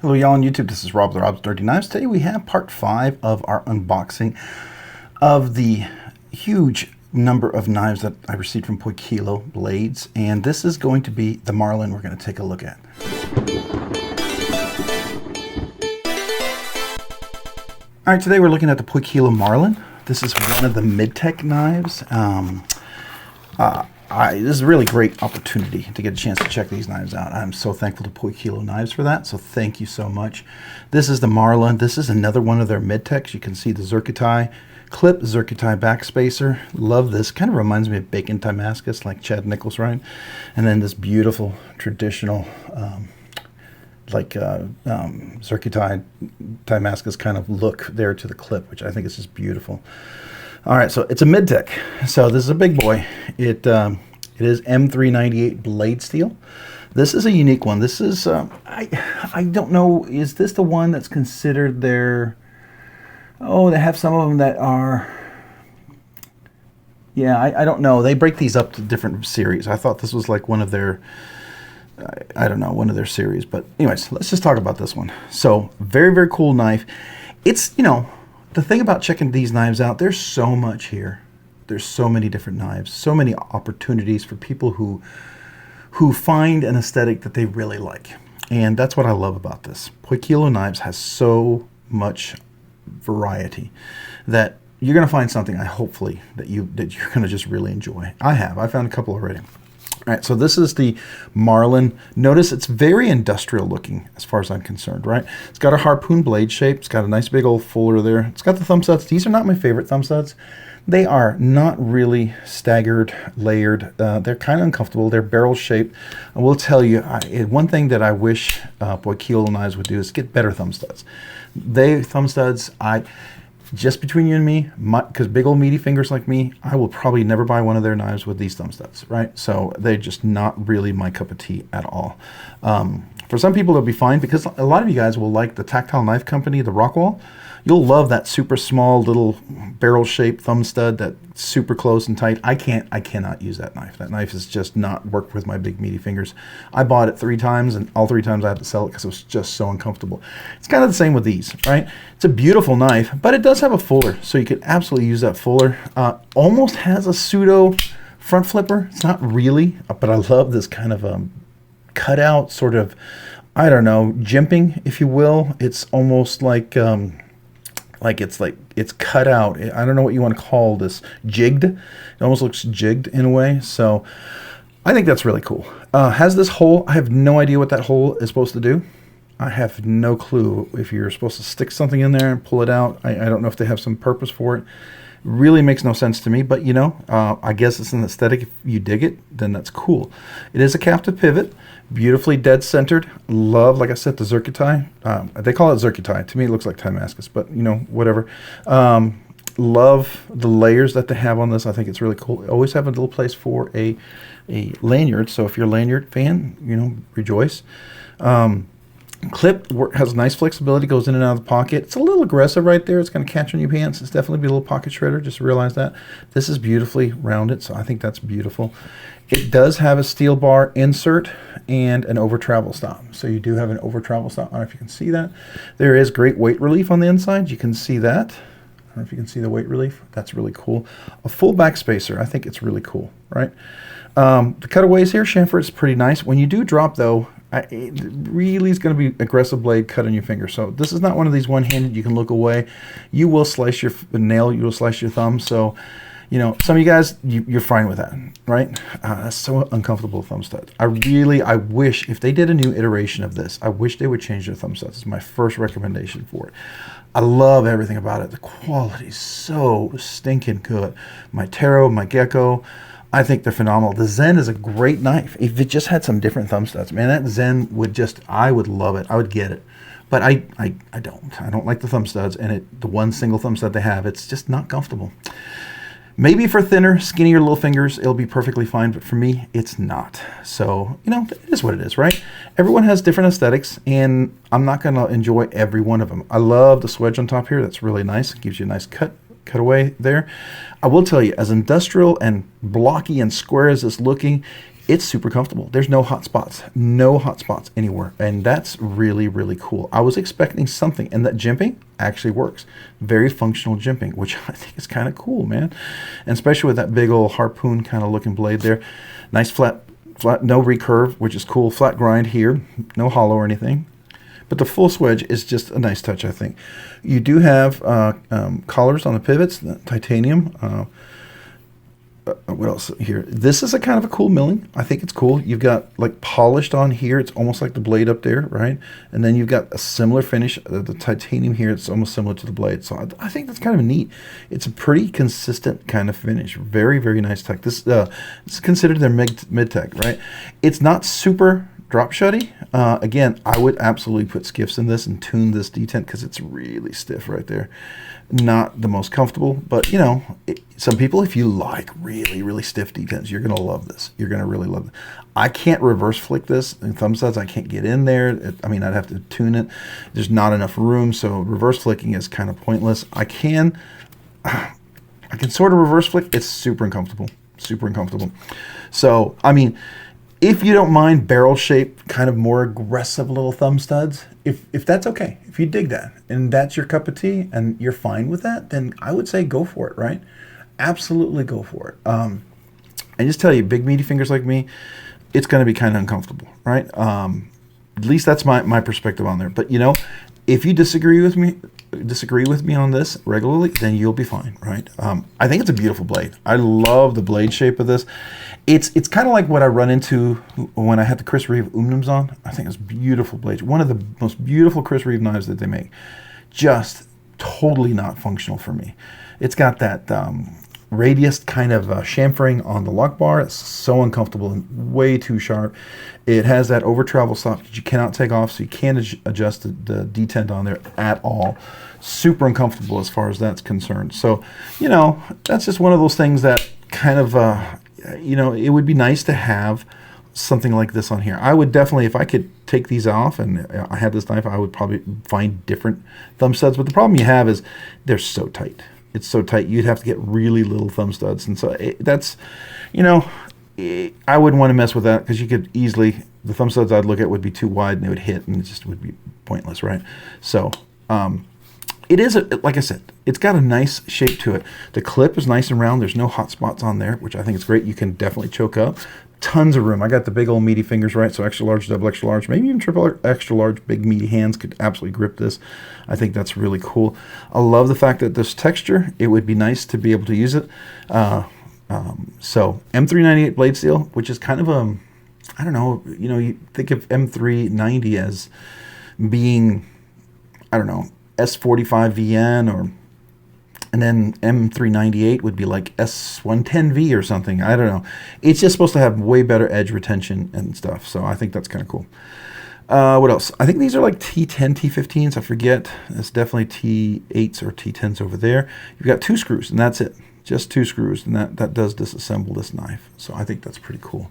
Hello y'all on YouTube, this is Rob the Rob's Dirty Knives. Today we have part 5 of our unboxing of the huge number of knives that I received from Poikilo blades, and this is going to be the Marlin we're going to take a look at. Alright, today we're looking at the Poikilo Marlin. This is one of the Midtech knives. This is a really great opportunity to get a chance to check these knives out. I'm so thankful to Poikilo Knives for that, so thank you so much. This is the Marlin. This is another one of their Midtechs. You can see the Zerkitai clip, Zerkitai backspacer. Love this. Kind of reminds me of Bacon Damascus, like Chad Nichols, right? And then this beautiful traditional Zerkitai Damascus kind of look there to the clip, which I think is just beautiful. All right, so it's a Midtech. So this is a big boy. It is M398 blade steel. This is a unique one. This is, I don't know, is this the one that's considered their, oh, they have some of them that are, yeah, I don't know. They break these up to different series. I thought this was like one of their, I don't know, one of their series. But anyways, let's just talk about this one. So very, very cool knife. It's, you know, the thing about checking these knives out, there's so much here. There's so many different knives, so many opportunities for people who find an aesthetic that they really like. And that's what I love about this. Poikilo Knives has so much variety that you're going to find something, hopefully, that you're going to just really enjoy. I found a couple already. All right, so this is the Marlin. Notice it's very industrial looking as far as I'm concerned, right? It's got a harpoon blade shape. It's got a nice big old fuller there. It's got the thumb studs. These are not my favorite thumb studs. They are not really staggered, layered. They're kind of uncomfortable. They're barrel shaped. I will tell you, one thing that I wish Poikilo Knives would do is get better thumb studs. Thumb studs, just between you and me, because big old meaty fingers like me, I will probably never buy one of their knives with these thumb studs, right? So they're just not really my cup of tea at all. For some people, it'll be fine because a lot of you guys will like the Tactile Knife Company, the Rockwall. You'll love that super small little barrel-shaped thumb stud that's super close and tight. I cannot use that knife. That knife has just not worked with my big meaty fingers. I bought it 3 times, and all 3 times I had to sell it because it was just so uncomfortable. It's kind of the same with these, right? It's a beautiful knife, but it does have a fuller, so you could absolutely use that fuller. Almost has a pseudo front flipper. It's not really, but I love this kind of cutout sort of, I don't know, jimping, if you will. It's almost like it's cut out. I don't know what you want to call this. Jigged. It almost looks jigged in a way. So I think that's really cool. Has this hole. I have no idea what that hole is supposed to do. I have no clue if you're supposed to stick something in there and pull it out. I don't know if they have some purpose for it. Really makes no sense to me, but you know, I guess it's an aesthetic. If you dig it, then that's cool. It is a captive pivot, beautifully dead centered. Love, like I said, the Zerkitai. They call it Zerkitai. To me, it looks like Damascus, but you know, whatever. Love the layers that they have on this. I think it's really cool. Always have a little place for a lanyard. So if you're a lanyard fan, you know, rejoice. Clip has nice flexibility, goes in and out of the pocket. It's a little aggressive right there. It's going to catch on your pants. It's definitely be a little pocket shredder. Just realize that. This is beautifully rounded, so I think that's beautiful. It does have a steel bar insert and an over travel stop. So you do have an over travel stop. I don't know if you can see that. There is great weight relief on the inside. You can see that. I don't know if you can see the weight relief. That's really cool. A full back spacer. I think it's really cool, right? The cutaways here, chamfer is pretty nice. When you do drop, though, it really is going to be aggressive blade cut on your finger. So this is not one of these one-handed you can look away. You will slice your nail. You will slice your thumb. So, you know, some of you guys, you're fine with that, right? That's so uncomfortable thumb stud. I wish if they did a new iteration of this, I wish they would change their thumb studs. It's my first recommendation for it. I love everything about it. The quality is so stinking good. My Taro, my Gecko, I think they're phenomenal. The Zen is a great knife. If it just had some different thumb studs, man, that Zen would just, I would love it. I would get it. But I don't. I don't like the thumb studs, and the one single thumb stud they have, it's just not comfortable. Maybe for thinner, skinnier little fingers, it'll be perfectly fine, but for me, it's not. So, you know, it is what it is, right? Everyone has different aesthetics, and I'm not going to enjoy every one of them. I love the swedge on top here. That's really nice. It gives you a nice cutaway there. I will tell you, as industrial and blocky and square as it's looking, it's super comfortable. There's no hot spots, no hot spots anywhere. And that's really, really cool. I was expecting something, and that jimping actually works. Very functional jimping, which I think is kind of cool, man. And especially with that big old harpoon kind of looking blade there. Nice flat, no recurve, which is cool. Flat grind here, no hollow or anything. But the full swedge is just a nice touch, I think. You do have collars on the pivots, titanium. What else here? This is a kind of a cool milling. I think it's cool. You've got like polished on here. It's almost like the blade up there, right? And then you've got a similar finish. The titanium here, it's almost similar to the blade. So I think that's kind of neat. It's a pretty consistent kind of finish. Very, very nice tech. This is considered their mid-tech, right? It's not super drop shutty. Again, I would absolutely put skiffs in this and tune this detent because it's really stiff right there. Not the most comfortable, but you know, some people, if you like really, really stiff detents, you're going to love this. You're going to really love it. I can't reverse flick this in thumb studs. I can't get in there. I mean, I'd have to tune it. There's not enough room, so reverse flicking is kind of pointless. I can sort of reverse flick. It's super uncomfortable. Super uncomfortable. So, I mean, if you don't mind barrel shape, kind of more aggressive little thumb studs, if that's okay, if you dig that and that's your cup of tea and you're fine with that, then I would say go for it, right? Absolutely go for it. And just tell you, big meaty fingers like me, it's going to be kind of uncomfortable, right? At least that's my perspective on there. But you know, if you disagree with me on this regularly, then you'll be fine, right? I think it's a beautiful blade. I love the blade shape of this. It's kind of like what I run into when I had the Chris Reeve Umnums on. I think it's beautiful blades. One of the most beautiful Chris Reeve knives that they make. Just totally not functional for me. It's got that radius kind of chamfering on the lock bar. It's so uncomfortable and way too sharp. It has that over travel stop that you cannot take off, so you can't adjust the detent on there at all. Super uncomfortable as far as that's concerned. So, you know, that's just one of those things that kind of, you know, it would be nice to have something like this on here. I would definitely, if I could take these off and I had this knife, I would probably find different thumb studs. But the problem you have is they're so tight. It's so tight, you'd have to get really little thumb studs. And so that's, you know, I wouldn't want to mess with that because you could easily, the thumb studs I'd look at would be too wide and they would hit and it just would be pointless, right? So it is, like I said, it's got a nice shape to it. The clip is nice and round. There's no hot spots on there, which I think is great. You can definitely choke up. Tons of room. I got the big old meaty fingers, right? So extra large, double extra large, maybe even triple extra large, big meaty hands could absolutely grip this. I think that's really cool. I love the fact that this texture, it would be nice to be able to use it. So M398 blade steel, which is kind of a, I don't know, you know, you think of M390 as being, I don't know, S45VN or, and then M398 would be like S110V or something. I don't know. It's just supposed to have way better edge retention and stuff. So I think that's kind of cool. What else? I think these are like T10, T15s. I forget. It's definitely T8s or T10s over there. You've got 2 screws, and that's it. Just 2 screws, and that does disassemble this knife. So I think that's pretty cool.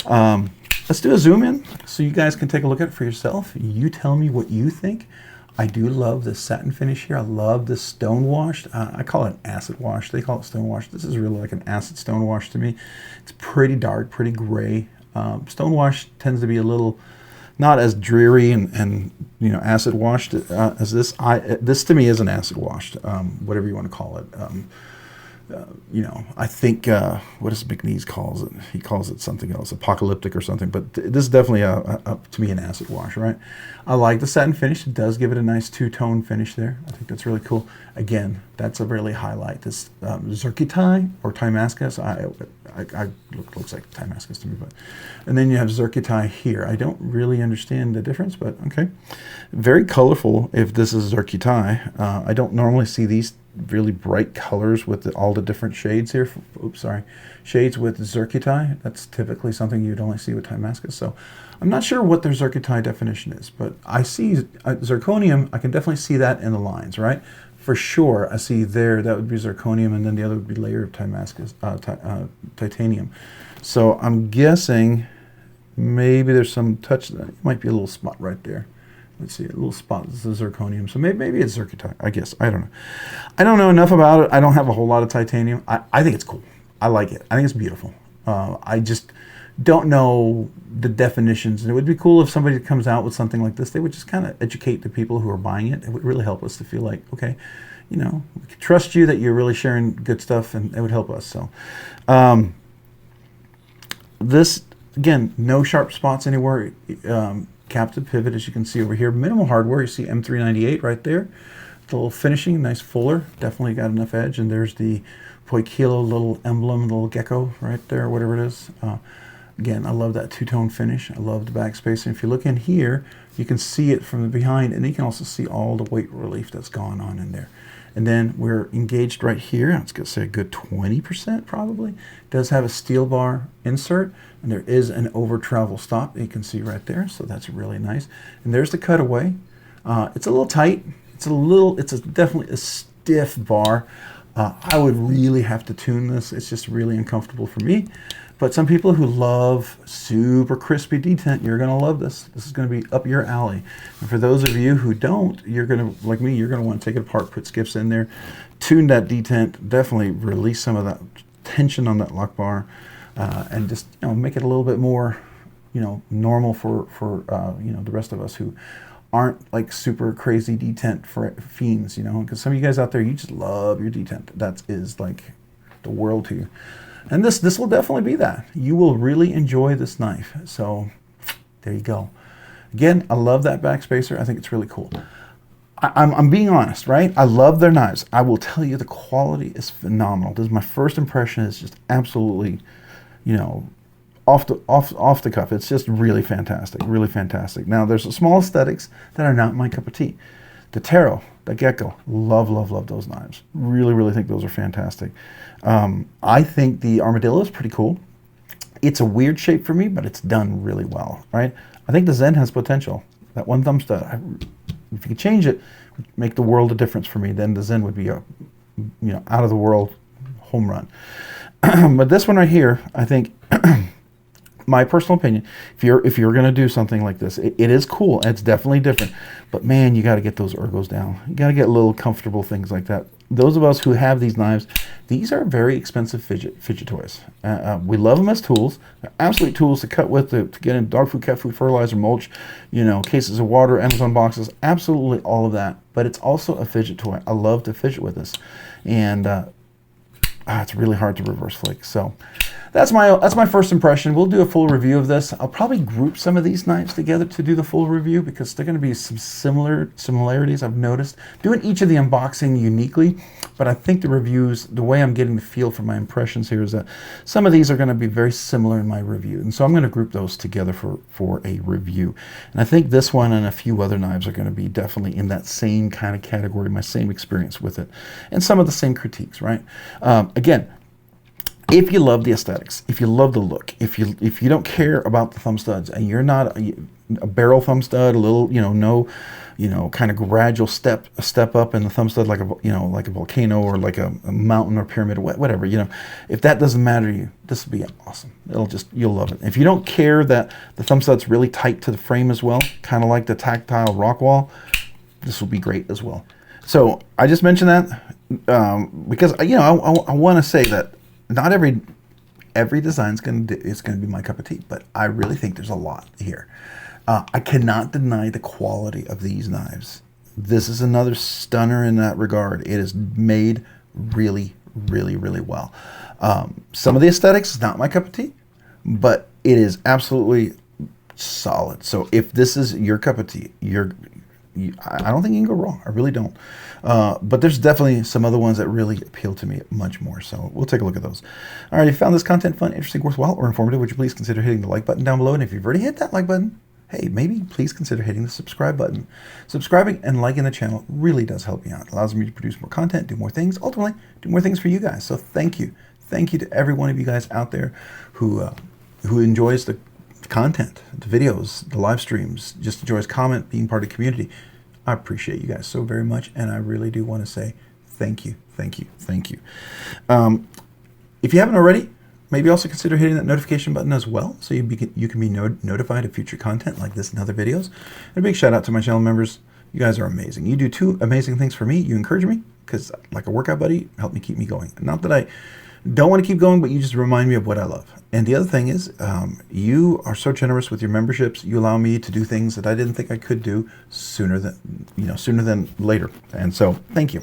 Let's do a zoom in so you guys can take a look at it for yourself. You tell me what you think. I do love this satin finish here. I love this stone washed. I call it an acid wash. They call it stone wash. This is really like an acid stone wash to me. It's pretty dark, pretty gray. Stone wash tends to be a little not as dreary and you know, acid washed as this. This to me is an acid washed, whatever you want to call it. You know, I think, what does McNeese calls it? He calls it something else, apocalyptic or something, but this is definitely, to me, an acid wash, right? I like the satin finish. It does give it a nice two-tone finish there. I think that's really cool. Again, that's a really highlight. This Zerkitai or Timascus, looks like Timascus to me, but, and then you have Zerkitai here. I don't really understand the difference, but okay. Very colorful if this is Zerkitai. I don't normally see these really bright colors with all the different shades here. Oops, sorry. Shades with Zerkitai. That's typically something you'd only see with Timascus. So I'm not sure what their Zerkitai definition is, but I see zirconium. I can definitely see that in the lines, right? For sure, I see there, that would be zirconium, and then the other would be layer of Timascus, titanium. So I'm guessing maybe there's some touch, that might be a little spot right there. Let's see, a little spot. This is zirconium. So maybe it's Zerkitai, I guess. I don't know. I don't know enough about it. I don't have a whole lot of titanium. I think it's cool. I like it. I think it's beautiful. I just don't know the definitions. And it would be cool if somebody comes out with something like this, they would just kind of educate the people who are buying it. It would really help us to feel like, okay, you know, we can trust you that you're really sharing good stuff, and it would help us. So this, again, no sharp spots anywhere. Captive pivot, as you can see over here. Minimal hardware. You see M398 right there. The little finishing, nice fuller. Definitely got enough edge. And there's the Poikilo little emblem, little gecko right there, whatever it is. Again, I love that two-tone finish. I love the backspace. And if you look in here, you can see it from the behind, and you can also see all the weight relief that's gone on in there. And then we're engaged right here. I was going to say a good 20% probably. It does have a steel bar insert, and there is an over travel stop you can see right there. So that's really nice. And there's the cutaway. It's a little tight. It's definitely a stiff bar. I would really have to tune this. It's just really uncomfortable for me. But some people who love super crispy detent, you're going to love this. This is going to be up your alley. And for those of you who don't, you're going to, like me, you're going to want to take it apart, put skiffs in there, tune that detent, definitely release some of that tension on that lock bar, and just, you know, make it a little bit more, you know, normal for you know, the rest of us who aren't like super crazy detent fiends, you know, because some of you guys out there, you just love your detent. That is like the world to you. And this will definitely be that. You will really enjoy this knife. So there you go. Again, I love that backspacer. I think it's really cool. I'm being honest, right? I love their knives. I will tell you the quality is phenomenal. This is my first impression. It's just absolutely, you know, off the cuff. It's just really fantastic, really fantastic. Now there's some small aesthetics that are not my cup of tea. The Taro, the Gecko, love those knives. Really think those are fantastic. I think the Armadillo is pretty cool. It's a weird shape for me, but it's done really well, right? I think the Zen has potential. That one thumb stud, if you could change it, make the world of difference for me, then the Zen would be a, you know, out of the world home run. But this one right here, I think, my personal opinion, if you're going to do something like this, it is cool. It's definitely different. But man, you got to get those ergos down. You got to get little comfortable things like that. Those of us who have these knives, these are very expensive fidget toys. We love them as tools. They're absolute tools to cut with, to get in dog food, cat food, fertilizer, mulch, you know, cases of water, Amazon boxes, absolutely all of that. But it's also a fidget toy. I love to fidget with this. And it's really hard to reverse flick. So that's my first impression. We'll do a full review of this. I'll probably group some of these knives together to do the full review because they're going to be some similarities I've noticed. Doing each of the unboxing uniquely, but I think the reviews, the way I'm getting the feel from my impressions here is that some of these are going to be very similar in my review. And so I'm going to group those together for a review. And I think this one and a few other knives are going to be definitely in that same kind of category, my same experience with it, and some of the same critiques, right? Again, if you love the aesthetics, if you love the look, if you don't care about the thumb studs, and you're not a barrel thumb stud, a little, kind of gradual step up in the thumb stud, like a volcano or like a mountain or pyramid, whatever, if that doesn't matter to you, this will be awesome. You'll love it. If you don't care that the thumb stud's really tight to the frame as well, kind of like the tactile rock wall, this will be great as well. So I just mentioned that because I want to say that not every design is going to be my cup of tea, but I really think there's a lot here. I cannot deny the quality of these knives. This is another stunner in that regard. It is made really, really, really well. Some of the aesthetics is not my cup of tea, but it is absolutely solid. So if this is your cup of tea, I don't think you can go wrong. I really don't. But there's definitely some other ones that really appeal to me much more. So we'll take a look at those. All right, if you found this content fun, interesting, worthwhile, or informative, would you please consider hitting the like button down below? And if you've already hit that like button, hey, maybe please consider hitting the subscribe button. Subscribing and liking the channel really does help me out. It allows me to produce more content, do more things, ultimately do more things for you guys. So thank you. Thank you to every one of you guys out there who enjoys the content, the videos, the live streams, just enjoys comment, being part of the community. I appreciate you guys so very much, and I really do want to say thank you, thank you, thank you. If you haven't already, maybe also consider hitting that notification button as well, so you can be notified of future content like this and other videos. And a big shout out to my channel members. You guys are amazing. You do two amazing things for me. You encourage me, because like a workout buddy, help me keep me going. Not that I Don't want to keep going, but you just remind me of what I love. And the other thing is, you are so generous with your memberships. You allow me to do things that I didn't think I could do sooner than later. And so, thank you.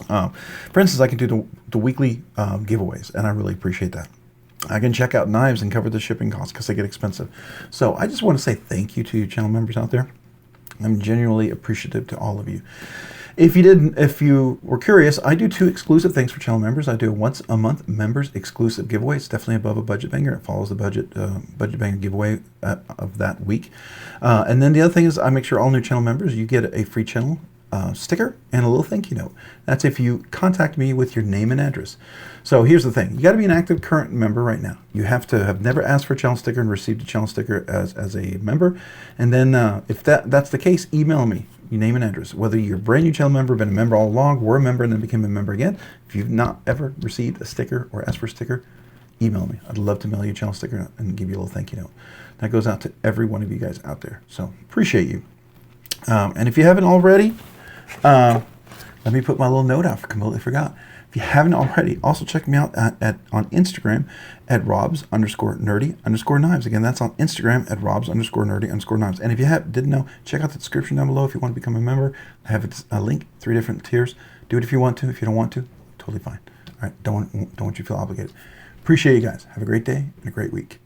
For instance, I can do the weekly giveaways, and I really appreciate that. I can check out knives and cover the shipping costs because they get expensive. So I just want to say thank you to you channel members out there. I'm genuinely appreciative to all of you. If you were curious, I do 2 exclusive things for channel members. I do a once a month members exclusive giveaway. It's definitely above a budget banger. It follows the budget banger giveaway of that week. And then the other thing is I make sure all new channel members, you get a free channel sticker and a little thank you note. That's if you contact me with your name and address. So here's the thing. You got to be an active current member right now. You have to have never asked for a channel sticker and received a channel sticker as a member. And then if that's the case, email me your name and address. Whether you're a brand new channel member, been a member all along, were a member and then became a member again. If you've not ever received a sticker or asked for a sticker, email me. I'd love to mail you a channel sticker and give you a little thank you note. That goes out to every one of you guys out there. So appreciate you. And if you haven't already, let me put my little note out. I completely forgot. If you haven't already, also check me out on Instagram at robs_nerdy_knives. Again, that's on Instagram at robs_nerdy_knives. And if you didn't know, check out the description down below if you want to become a member. I have a link, 3 different tiers. Do it if you want to. If you don't want to, totally fine. All right, don't want you to feel obligated. Appreciate you guys. Have a great day and a great week.